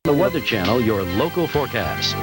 The Weather Channel, your local forecast.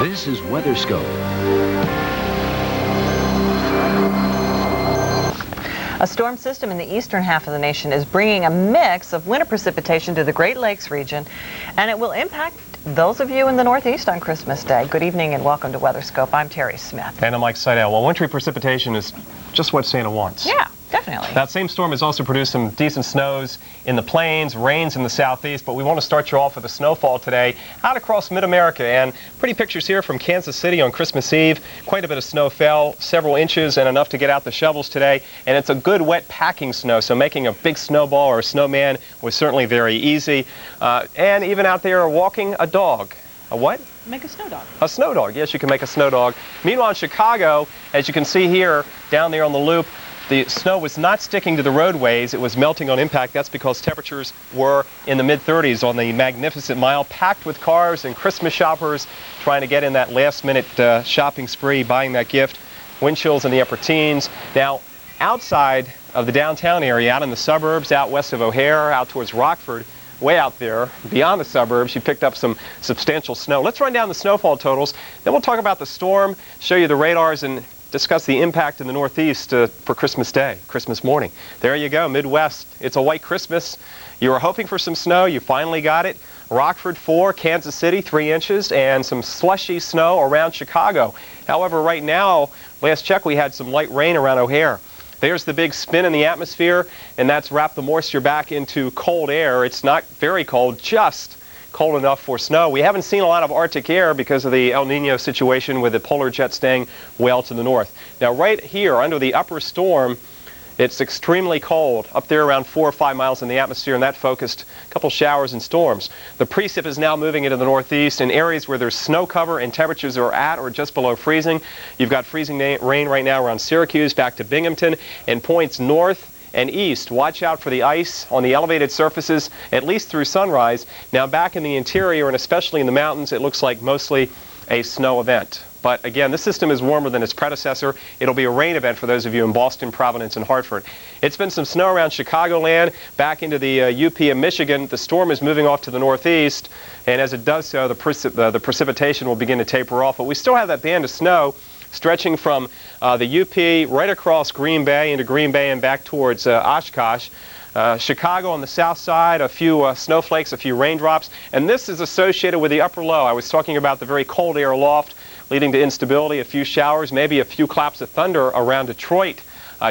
This is WeatherScope. A storm system in the eastern half of the nation is bringing a mix of winter precipitation to the Great Lakes region, and it will impact those of you in the Northeast on Christmas Day. Good evening and welcome to WeatherScope. I'm Terry Smith. And I'm Mike Seidel. Well, wintry precipitation is just what Santa wants. Yeah, definitely. That same storm has also produced some decent snows in the plains, rains in the southeast, but we want to start you off with a snowfall today out across mid-America. And pretty pictures here from Kansas City on Christmas Eve. Quite a bit of snow fell, several inches and enough to get out the shovels today. And it's a good wet packing snow, so making a big snowball or a snowman was certainly very easy. And even out there walking a dog. A what? Make a snow dog. A snow dog. Yes, you can make a snow dog. Meanwhile, in Chicago, as you can see here, down there on the loop, the snow was not sticking to the roadways. It was melting on impact. That's because temperatures were in the mid-30s on the Magnificent Mile, packed with cars and Christmas shoppers trying to get in that last-minute shopping spree, buying that gift. Wind chills in the upper teens. Now, outside of the downtown area, out in the suburbs, out west of O'Hare, out towards Rockford, way out there, beyond the suburbs, you picked up some substantial snow. Let's run down the snowfall totals. Then we'll talk about the storm, show you the radars, and discuss the impact in the Northeast for Christmas Day, Christmas morning. There you go, Midwest. It's a white Christmas. You were hoping for some snow. You finally got it. Rockford 4, Kansas City 3 inches, and some slushy snow around Chicago. However, right now, last check, we had some light rain around O'Hare. There's the big spin in the atmosphere, and that's wrapped the moisture back into cold air. It's not very cold, just cold enough for snow. We haven't seen a lot of Arctic air because of the El Nino situation with the polar jet staying well to the north. Now right here under the upper storm, it's extremely cold, up there around 4 or 5 miles in the atmosphere, and that focused a couple showers and storms. The precip is now moving into the northeast in areas where there's snow cover and temperatures are at or just below freezing. You've got freezing rain right now around Syracuse, back to Binghamton, and points north and east. Watch out for the ice on the elevated surfaces, at least through sunrise. Now back in the interior and especially in the mountains, it looks like mostly a snow event. But again, this system is warmer than its predecessor. It'll be a rain event for those of you in Boston, Providence, and Hartford. It's been some snow around Chicagoland, back into the UP of Michigan. The storm is moving off to the northeast, and as it does so, the precipitation will begin to taper off. But we still have that band of snow stretching from the UP right across Green Bay into Green Bay and back towards Oshkosh. Chicago on the south side, a few snowflakes, a few raindrops, and this is associated with the upper low. I was talking about the very cold air aloft leading to instability, a few showers, maybe a few claps of thunder around Detroit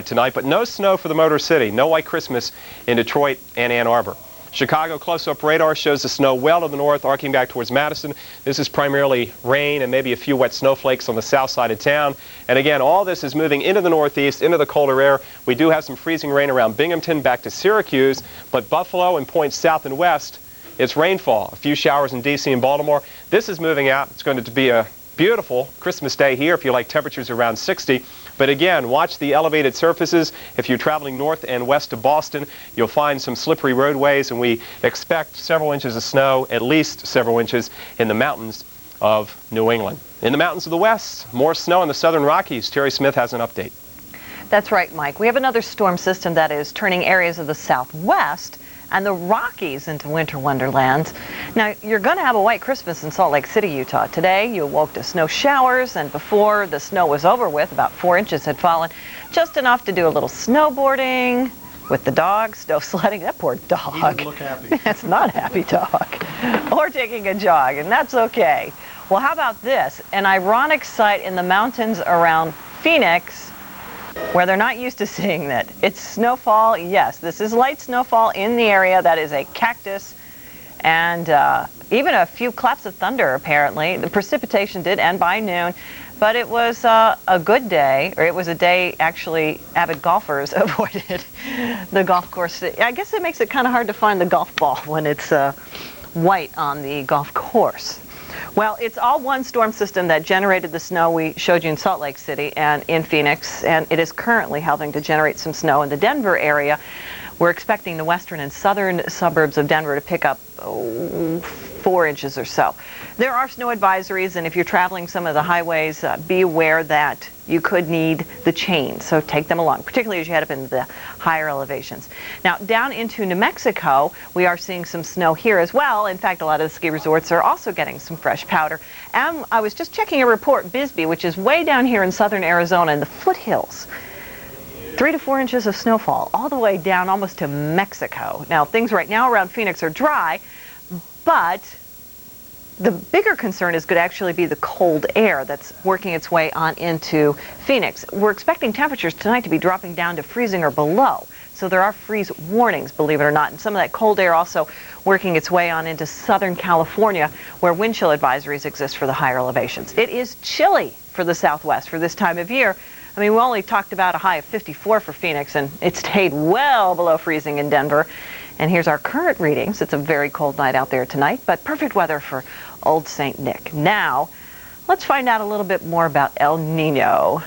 tonight, but no snow for the Motor City. No white Christmas in Detroit and Ann Arbor. Chicago close-up radar shows the snow well to the north, arcing back towards Madison. This is primarily rain and maybe a few wet snowflakes on the south side of town. And again, all this is moving into the northeast, into the colder air. We do have some freezing rain around Binghamton, back to Syracuse, but Buffalo and points south and west, it's rainfall. A few showers in D.C. and Baltimore. This is moving out. It's going to be a beautiful Christmas day here if you like temperatures around 60. But again, watch the elevated surfaces. If you're traveling north and west of Boston, you'll find some slippery roadways, and we expect several inches of snow, at least several inches, in the mountains of New England. In the mountains of the west, more snow in the southern Rockies. Terry Smith has an update. That's right, Mike. We have another storm system that is turning areas of the southwest and the Rockies into winter wonderlands. Now, you're going to have a white Christmas in Salt Lake City, Utah. Today, you awoke to snow showers, and before the snow was over with, about 4 inches had fallen, just enough to do a little snowboarding with the dog, snow sledding. That poor dog. He doesn't look happy. That's not a happy dog. Or taking a jog, and that's okay. Well, how about this? An ironic sight in the mountains around Phoenix, where they're not used to seeing that. It's snowfall, yes. This is light snowfall in the area. That is a cactus, and even a few claps of thunder, apparently. The precipitation did end by noon, but it was a good day, or it was a day, actually, avid golfers avoided the golf course. I guess it makes it kind of hard to find the golf ball when it's white on the golf course. Well, it's all one storm system that generated the snow we showed you in Salt Lake City and in Phoenix, and it is currently helping to generate some snow in the Denver area. We're expecting the western and southern suburbs of Denver to pick up 4 inches or so. There are snow advisories, and if you're traveling some of the highways, be aware that you could need the chains, so take them along, particularly as you head up into the higher elevations. Now, down into New Mexico, we are seeing some snow here as well. In fact, a lot of the ski resorts are also getting some fresh powder. And I was just checking a report, Bisbee, which is way down here in southern Arizona in the foothills. 3 to 4 inches of snowfall all the way down almost to Mexico. Now, things right now around Phoenix are dry, but the bigger concern is going to actually be the cold air that's working its way on into Phoenix. We're expecting temperatures tonight to be dropping down to freezing or below. So there are freeze warnings, believe it or not. And some of that cold air also working its way on into Southern California, where wind chill advisories exist for the higher elevations. It is chilly for the Southwest for this time of year. I mean, we only talked about a high of 54 for Phoenix, and it stayed well below freezing in Denver. And here's our current readings. It's a very cold night out there tonight, but perfect weather for Old St. Nick. Now, let's find out a little bit more about El Nino.